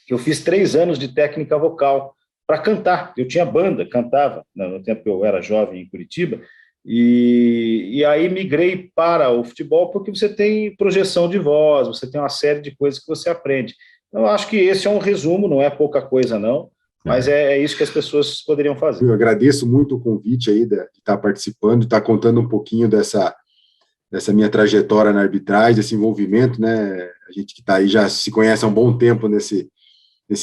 I: Eu fiz 3 anos de técnica vocal para cantar. Eu tinha banda, cantava no tempo que eu era jovem em Curitiba, e aí migrei para o futebol porque você tem projeção de voz, você tem uma série de coisas que você aprende. Então, eu acho que esse é um resumo, não é pouca coisa, não, mas é isso que as pessoas poderiam fazer.
J: Eu agradeço muito o convite aí de estar participando, de estar contando um pouquinho dessa minha trajetória na arbitragem, desse envolvimento, né? A gente que está aí já se conhece há um bom tempo nesse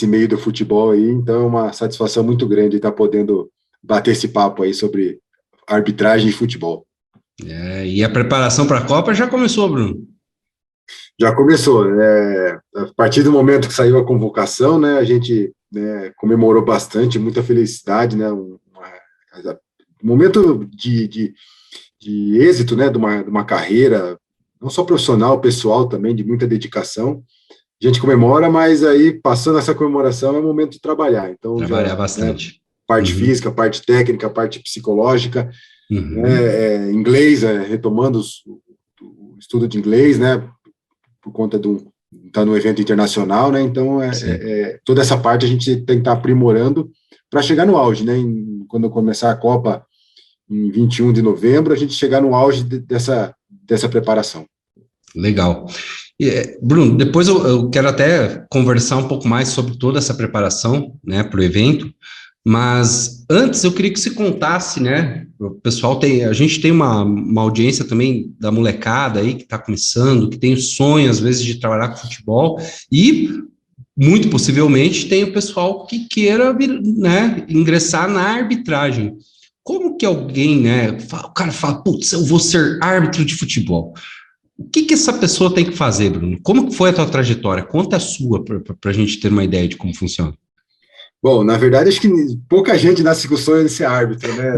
J: meio do futebol aí, então é uma satisfação muito grande estar podendo bater esse papo aí sobre arbitragem e futebol.
A: E a preparação para a Copa já começou, Bruno? Já começou,
J: a partir do momento que saiu a convocação, né, a gente comemorou bastante, muita felicidade, né, um momento de êxito, né, de uma carreira, não só profissional, pessoal também, de muita dedicação. A gente comemora, mas aí, passando essa comemoração, é o momento de trabalhar. Então,
A: trabalhar bastante.
J: Parte física, parte técnica, parte psicológica, inglês, retomando o estudo de inglês, né, por conta de estar no evento internacional, né, então, toda essa parte a gente tem que estar aprimorando para chegar no auge, né, quando começar a Copa, em 21 de novembro, a gente chegar no auge dessa preparação.
A: Legal. Bruno, depois eu quero até conversar um pouco mais sobre toda essa preparação, né, para o evento, mas antes eu queria que você contasse, né, o pessoal a gente tem uma audiência também da molecada aí que está começando, que tem o sonho, às vezes, de trabalhar com futebol, e muito possivelmente tem o pessoal que queira, né, ingressar na arbitragem. Como que alguém, né, o cara fala, putz, eu vou ser árbitro de futebol. O que essa pessoa tem que fazer, Bruno? Como que foi a tua trajetória? Conta a sua, para a gente ter uma ideia de como funciona.
J: Bom, na verdade, acho que pouca gente nasce com o sonho de ser árbitro, né?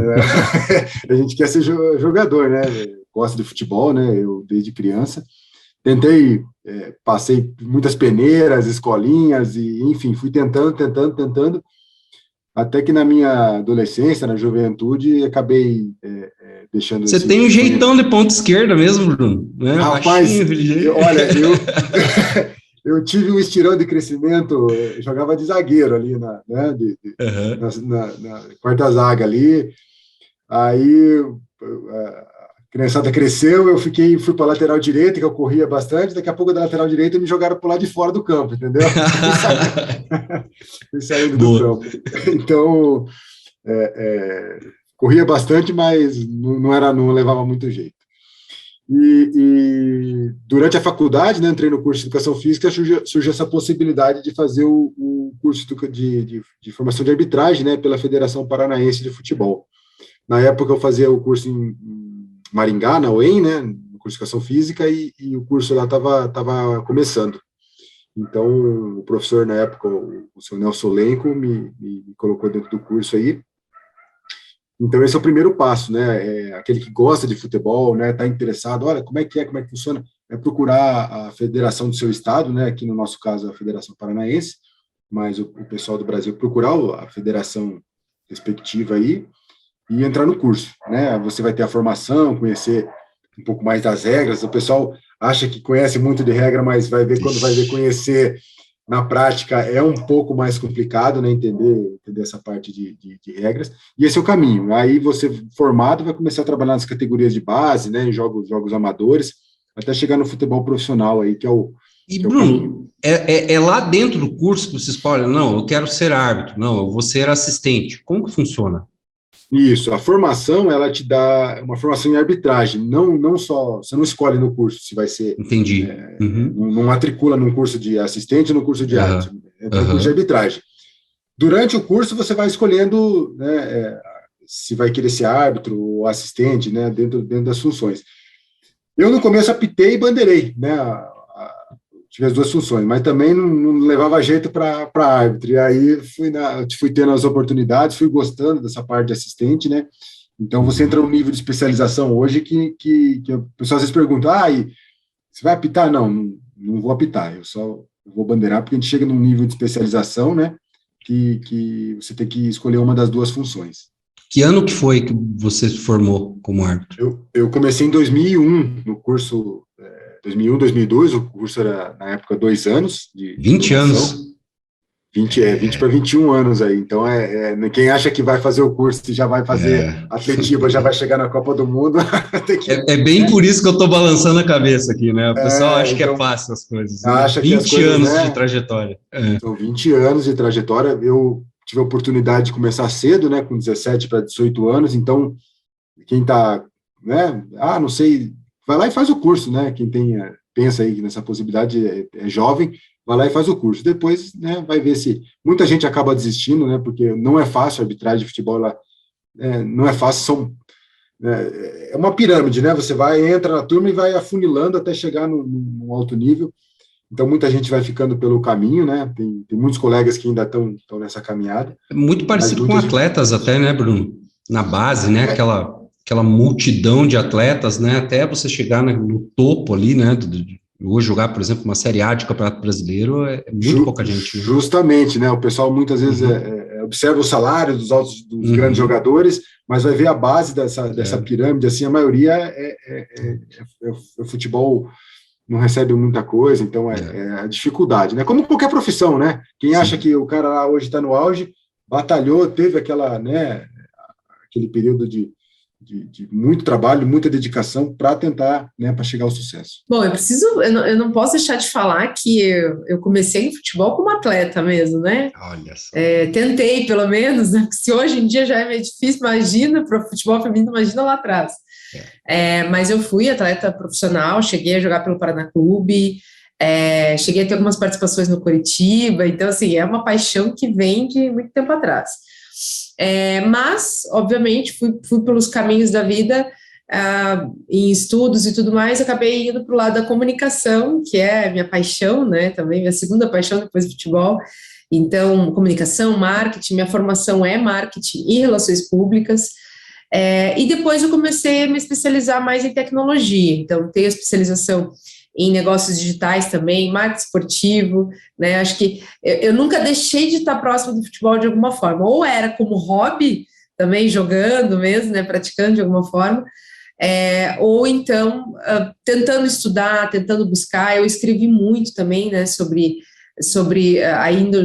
J: A gente quer ser jogador, né? Gosta de futebol, né? Eu, desde criança, tentei, passei muitas peneiras, escolinhas, e, enfim, fui tentando, até que na minha adolescência, na juventude, acabei deixando...
A: Você tem um jeitão de ponta esquerda mesmo, Bruno? Né?
J: Rapaz, olha, eu tive um estirão de crescimento, jogava de zagueiro ali na quarta zaga ali, aí a criançada cresceu, eu fui para a lateral direita, que eu corria bastante, daqui a pouco da lateral direita me jogaram para o lado de fora do campo, entendeu? Fui saindo do campo. Então, corria bastante, mas não levava muito jeito. E durante a faculdade, né, entrei no curso de Educação Física, surgiu essa possibilidade de fazer o curso de formação de arbitragem, né, pela Federação Paranaense de Futebol. Na época eu fazia o curso em Maringá, na UEM, né, no curso de Educação Física, e o curso lá estava começando. Então, o professor, na época, o senhor Nelson Lenco, me colocou dentro do curso aí. Então, esse é o primeiro passo, né? Aquele que gosta de futebol, né? Está interessado, olha, como é que funciona? É procurar a federação do seu estado, né? Aqui no nosso caso, a Federação Paranaense, mas o pessoal do Brasil procurar a federação respectiva aí e entrar no curso, né? Você vai ter a formação, conhecer um pouco mais das regras. O pessoal acha que conhece muito de regra, mas quando vai ver conhecer na prática é um pouco mais complicado, né, entender essa parte de regras, e esse é o caminho. Aí você, formado, vai começar a trabalhar nas categorias de base, né, em jogos amadores, até chegar no futebol profissional aí, que é o
A: E, Bruno, é lá dentro do curso que você escolhe, não, eu quero ser árbitro, não, eu vou ser assistente. Como que funciona?
J: Isso, a formação, ela te dá uma formação em arbitragem, não só, você não escolhe no curso se vai ser...
A: Entendi.
J: Não matricula num curso de assistente ou no curso de árbitro, é no curso de arbitragem. Durante o curso, você vai escolhendo, né, se vai querer ser árbitro ou assistente, né, dentro das funções. Eu, no começo, apitei e bandeirei, né, tive as duas funções, mas também não levava jeito para árbitro, e aí fui tendo as oportunidades, fui gostando dessa parte de assistente, né, então você entra num nível de especialização hoje que o pessoal às vezes pergunta, você vai apitar? Não vou apitar, eu só vou bandeirar, porque a gente chega num nível de especialização, né, que você tem que escolher uma das duas funções.
A: Que ano que foi que você se formou como árbitro?
J: Eu comecei em 2001, no curso... 2001, 2002, o curso era, na época, 2 anos.
A: 20 anos?
J: 20 para 21 anos aí. Então, quem acha que vai fazer o curso e já vai fazer Atletiba, já vai chegar na Copa do Mundo...
A: É bem por isso que eu estou balançando a cabeça aqui, né? O pessoal acha que é fácil as coisas.
J: Acha
A: 20
J: que as coisas,
A: anos,
J: né,
A: de trajetória.
J: São 20 anos de trajetória. Eu tive a oportunidade de começar cedo, né, com 17 para 18 anos. Então, quem está, né, não sei... Vai lá e faz o curso, né? Quem pensa aí nessa possibilidade é jovem, vai lá e faz o curso. Depois, né, vai ver se... Muita gente acaba desistindo, né? Porque não é fácil a arbitragem de futebol lá. Não é fácil, é uma pirâmide, né? Você entra na turma e vai afunilando até chegar no alto nível. Então, muita gente vai ficando pelo caminho, né? Tem muitos colegas que ainda estão nessa caminhada.
A: É muito parecido com atletas até, né, Bruno? Na base, né? Aquela multidão de atletas, né, até você chegar no topo ali, né, hoje jogar, por exemplo, uma Série A de Campeonato Brasileiro é muito pouca gente. Né?
J: Justamente, né, o pessoal muitas vezes observa o salário dos grandes jogadores, mas vai ver a base dessa pirâmide, assim, a maioria é futebol, não recebe muita coisa, então é a dificuldade, né, como qualquer profissão, né, quem acha que o cara lá hoje está no auge, batalhou, teve aquele período de muito trabalho, muita dedicação para tentar, né, para chegar ao sucesso.
K: Bom, eu não posso deixar de falar que eu comecei no futebol como atleta mesmo, né?
A: Olha só.
K: Tentei, pelo menos, né? Porque se hoje em dia já é meio difícil, imagina, para o futebol feminino, imagina lá atrás. Mas eu fui atleta profissional, cheguei a jogar pelo Paraná Clube, cheguei a ter algumas participações no Coritiba, então, assim, é uma paixão que vem de muito tempo atrás. Mas, obviamente, fui pelos caminhos da vida, em estudos e tudo mais, acabei indo para o lado da comunicação, que é minha paixão, né, também minha segunda paixão depois do futebol. Então, comunicação, marketing, minha formação é marketing e relações públicas, e depois eu comecei a me especializar mais em tecnologia, então tenho especialização em negócios digitais também, marketing esportivo, né, acho que eu nunca deixei de estar próximo do futebol de alguma forma, ou era como hobby, também jogando mesmo, né, praticando de alguma forma, ou então tentando estudar, tentando buscar. Eu escrevi muito também, né, sobre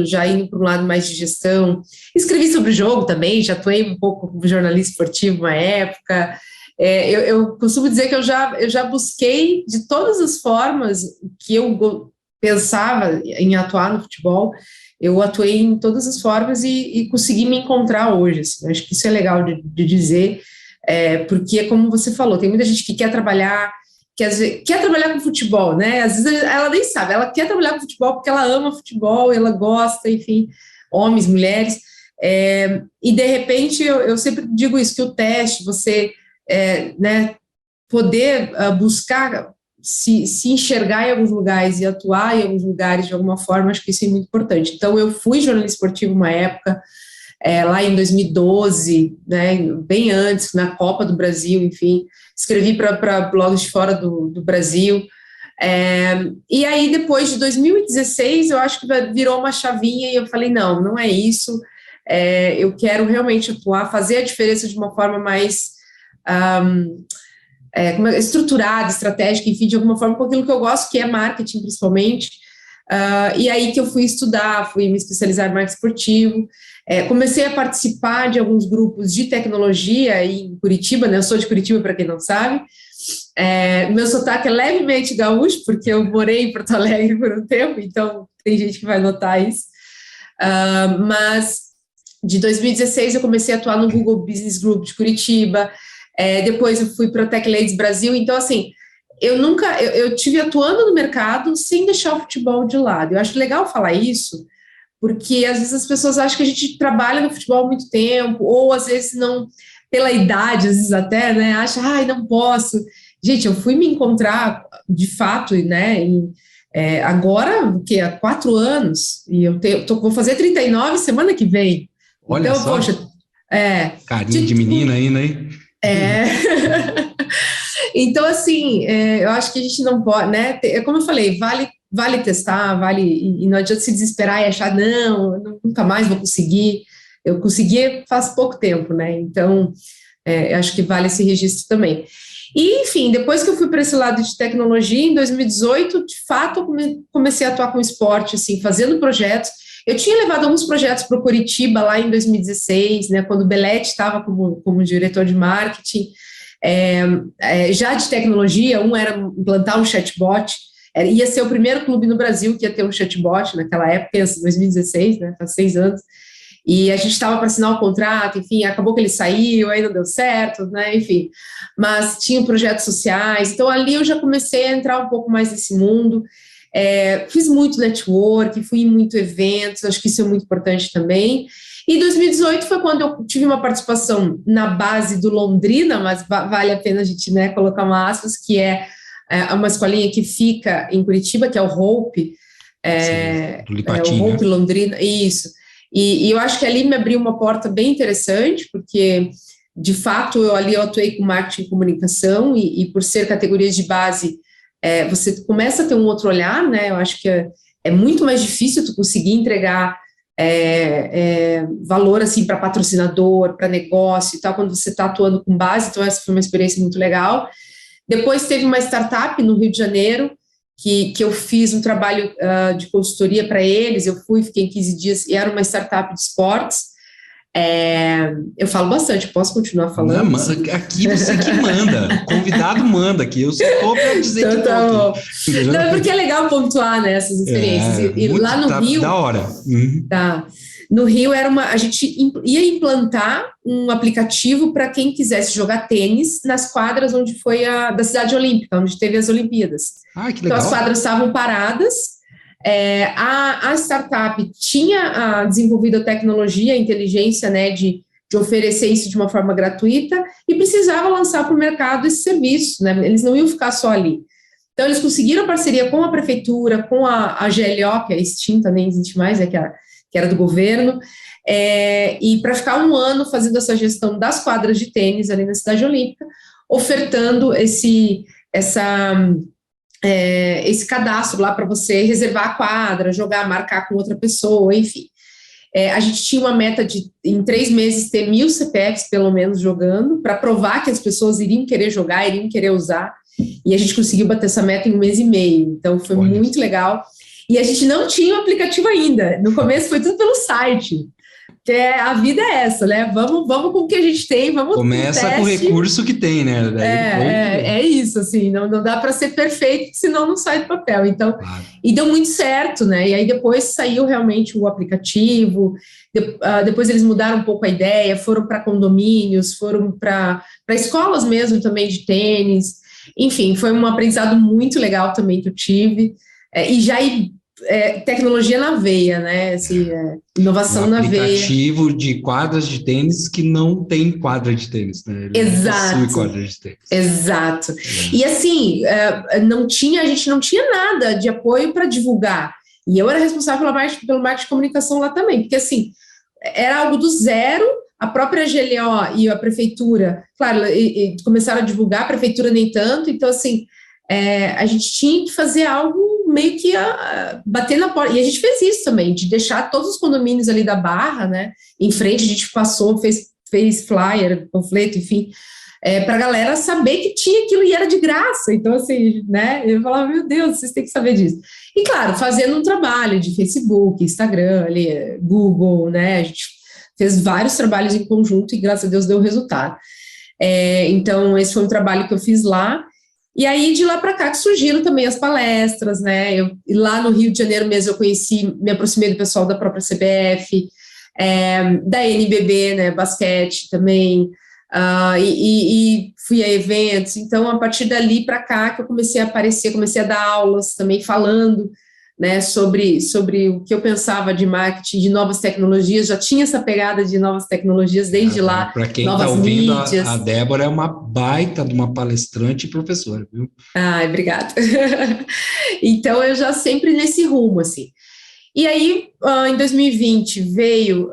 K: já indo para um lado mais de gestão, escrevi sobre o jogo também, já atuei um pouco como jornalista esportivo uma época. Eu costumo dizer que eu já busquei de todas as formas que eu pensava em atuar no futebol, eu atuei em todas as formas e consegui me encontrar hoje, assim. Acho que isso é legal de dizer, porque, como você falou, tem muita gente que quer trabalhar com futebol, né? Às vezes ela nem sabe, ela quer trabalhar com futebol porque ela ama futebol, ela gosta, enfim, homens, mulheres, e de repente eu sempre digo isso, que o teste, você... né, poder buscar se enxergar em alguns lugares e atuar em alguns lugares de alguma forma, acho que isso é muito importante. Então, eu fui jornalista esportivo uma época, lá em 2012, né, bem antes, na Copa do Brasil, enfim, escrevi para blogs de fora do Brasil, e aí depois de 2016, eu acho que virou uma chavinha e eu falei, não é isso, eu quero realmente atuar, fazer a diferença de uma forma mais... estruturada, estratégica, enfim, de alguma forma, com aquilo que eu gosto, que é marketing, principalmente, E aí que eu fui estudar, fui me especializar em marketing esportivo, comecei a participar de alguns grupos de tecnologia em Curitiba, né? Eu sou de Curitiba, para quem não sabe. Meu sotaque é levemente gaúcho, porque eu morei em Porto Alegre por um tempo, então tem gente que vai notar isso. Mas de 2016 eu comecei a atuar no Google Business Group de Curitiba, depois eu fui para o Tech Ladies Brasil, então assim, eu tive atuando no mercado sem deixar o futebol de lado. Eu acho legal falar isso, porque às vezes as pessoas acham que a gente trabalha no futebol há muito tempo, ou às vezes não, pela idade, às vezes até, né, acha, não posso. Gente, eu fui me encontrar, de fato, né, agora, há 4 anos, e vou fazer 39 semana que vem.
A: Olha
K: então,
A: só.
K: Poxa,
A: carinha de menina ainda, hein?
K: Então, assim, eu acho que a gente não pode, né, como eu falei, vale testar, e não adianta se desesperar e achar, não, nunca mais vou conseguir. Eu consegui faz pouco tempo, né, então, eu acho que vale esse registro também. E, enfim, depois que eu fui para esse lado de tecnologia, em 2018, de fato, eu comecei a atuar com esporte, assim, fazendo projetos. Eu tinha levado alguns projetos para o Curitiba lá em 2016, né, quando o Belletti estava como diretor de marketing, já de tecnologia. Um era implantar um chatbot, ia ser o primeiro clube no Brasil que ia ter um chatbot naquela época, 2016, né, faz 6 anos, e a gente estava para assinar o contrato, enfim, acabou que ele saiu, aí não deu certo, né, enfim, mas tinha projetos sociais, então ali eu já comecei a entrar um pouco mais nesse mundo. Fiz muito network, fui em muitos eventos, acho que isso é muito importante também. E 2018 foi quando eu tive uma participação na base do Londrina, mas vale a pena a gente, né, colocar uma aspas, que é uma escolinha que fica em Curitiba, que é o Hope,
A: do Lipatim,
K: o Hope,
A: né?
K: Londrina, isso. E eu acho que ali me abriu uma porta bem interessante, porque, de fato, eu atuei com marketing e comunicação, e por ser categorias de base, você começa a ter um outro olhar, né? Eu acho que é muito mais difícil tu conseguir entregar valor, assim, para patrocinador, para negócio e tal, quando você está atuando com base. Então essa foi uma experiência muito legal. Depois teve uma startup no Rio de Janeiro, que eu fiz um trabalho de consultoria para eles. Eu fiquei 15 dias, e era uma startup de esportes. Eu falo bastante, posso continuar falando?
A: Não, aqui você que manda, o convidado manda aqui, eu só estou para dizer
K: então,
A: que
K: tá bom. Não, porque é legal pontuar, né, essas experiências. E lá no Rio...
A: Da hora.
K: Tá. No Rio a gente ia implantar um aplicativo para quem quisesse jogar tênis nas quadras onde foi da Cidade Olímpica, onde teve as Olimpíadas.
A: Que legal.
K: Então as quadras estavam paradas. A startup tinha desenvolvido a tecnologia, a inteligência, né, de oferecer isso de uma forma gratuita, e precisava lançar para o mercado esse serviço, né? Eles não iam ficar só ali. Então eles conseguiram parceria com a prefeitura, com a GLO, que é extinta, nem existe mais, que era do governo, e para ficar 1 ano fazendo essa gestão das quadras de tênis ali na Cidade Olímpica, ofertando esse cadastro lá para você reservar a quadra, jogar, marcar com outra pessoa, enfim. A gente tinha uma meta de, em 3 meses, ter 1.000 CPFs, pelo menos, jogando, para provar que as pessoas iriam querer jogar, iriam querer usar, e a gente conseguiu bater essa meta em 1 mês e meio, então foi muito legal. E a gente não tinha o aplicativo ainda, no começo foi tudo pelo site. Que a vida é essa, né? Vamos com o que a gente tem, vamos
A: começa com o recurso que tem, né?
K: É isso, assim, não dá para ser perfeito, senão não sai do papel. Então, e deu muito certo, né? E aí depois saiu realmente o aplicativo, depois eles mudaram um pouco a ideia, foram para condomínios, foram para escolas mesmo também de tênis. Enfim, foi um aprendizado muito legal também que eu tive. E já tecnologia na veia, né? Assim, inovação na veia.
A: Aplicativo de quadras de tênis que não tem quadra de tênis, né? Ele
K: Exato.
A: Quadra de tênis.
K: Exato. E assim, a gente não tinha nada de apoio para divulgar. E eu era responsável pelo marketing de comunicação lá também, porque assim, era algo do zero. A própria GLO e a prefeitura, claro, começaram a divulgar, a prefeitura nem tanto, então assim, a gente tinha que fazer algo meio que bater na porta, e a gente fez isso também, de deixar todos os condomínios ali da Barra, né, em frente, a gente passou, fez flyer, panfleto, enfim, para a galera saber que tinha aquilo e era de graça. Então, assim, né, eu falava, meu Deus, vocês têm que saber disso. E, claro, fazendo um trabalho de Facebook, Instagram, ali, Google, né, a gente fez vários trabalhos em conjunto e, graças a Deus, deu resultado. Então, esse foi um trabalho que eu fiz lá. E aí, de lá para cá, que surgiram também as palestras, né? E lá no Rio de Janeiro mesmo, eu me aproximei do pessoal da própria CBF, da NBB, né? Basquete também, e fui a eventos. Então, a partir dali para cá, que eu comecei a aparecer, comecei a dar aulas também, falando, né, sobre o que eu pensava de marketing, de novas tecnologias. Já tinha essa pegada de novas tecnologias desde lá.
A: Para quem está ouvindo, a Débora é uma baita de uma palestrante e professora, viu?
K: Obrigada. Então, eu já sempre nesse rumo, assim. E aí, em 2020 veio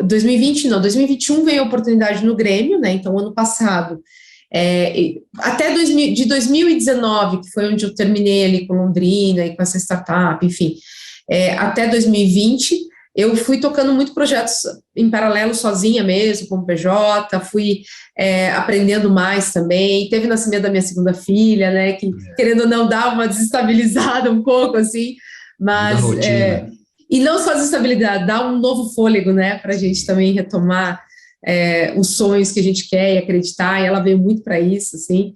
K: 2021 veio a oportunidade no Grêmio, né? Então, ano passado, até de 2019, que foi onde eu terminei ali com Londrina e com essa startup, enfim, até 2020, eu fui tocando muito projetos em paralelo sozinha mesmo, como PJ, fui aprendendo mais também. Teve o nascimento da minha segunda filha, né, que, querendo ou não, dá uma desestabilizada um pouco, assim, mas... e não só desestabilidade, dá um novo fôlego, né, para a gente também retomar os sonhos que a gente quer e acreditar, e ela veio muito para isso, assim.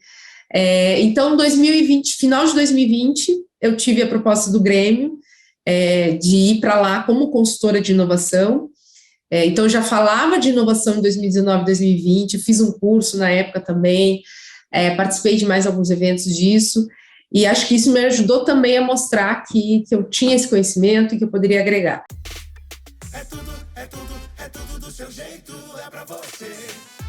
K: Então, 2020, final de 2020, eu tive a proposta do Grêmio de ir para lá como consultora de inovação. Então, eu já falava de inovação em 2019, 2020, fiz um curso na época também, participei de mais alguns eventos disso, e acho que isso me ajudou também a mostrar que eu tinha esse conhecimento e que eu poderia agregar.
L: É tudo do seu jeito, é pra você.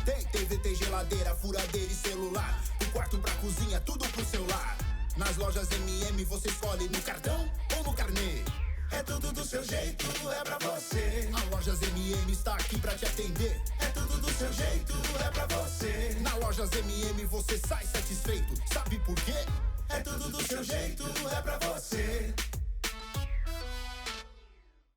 L: Tem TV, tem geladeira, furadeira e celular. Do quarto pra cozinha, tudo pro celular. Nas lojas MM você escolhe no cartão ou no carnê. É tudo do seu jeito, é pra você.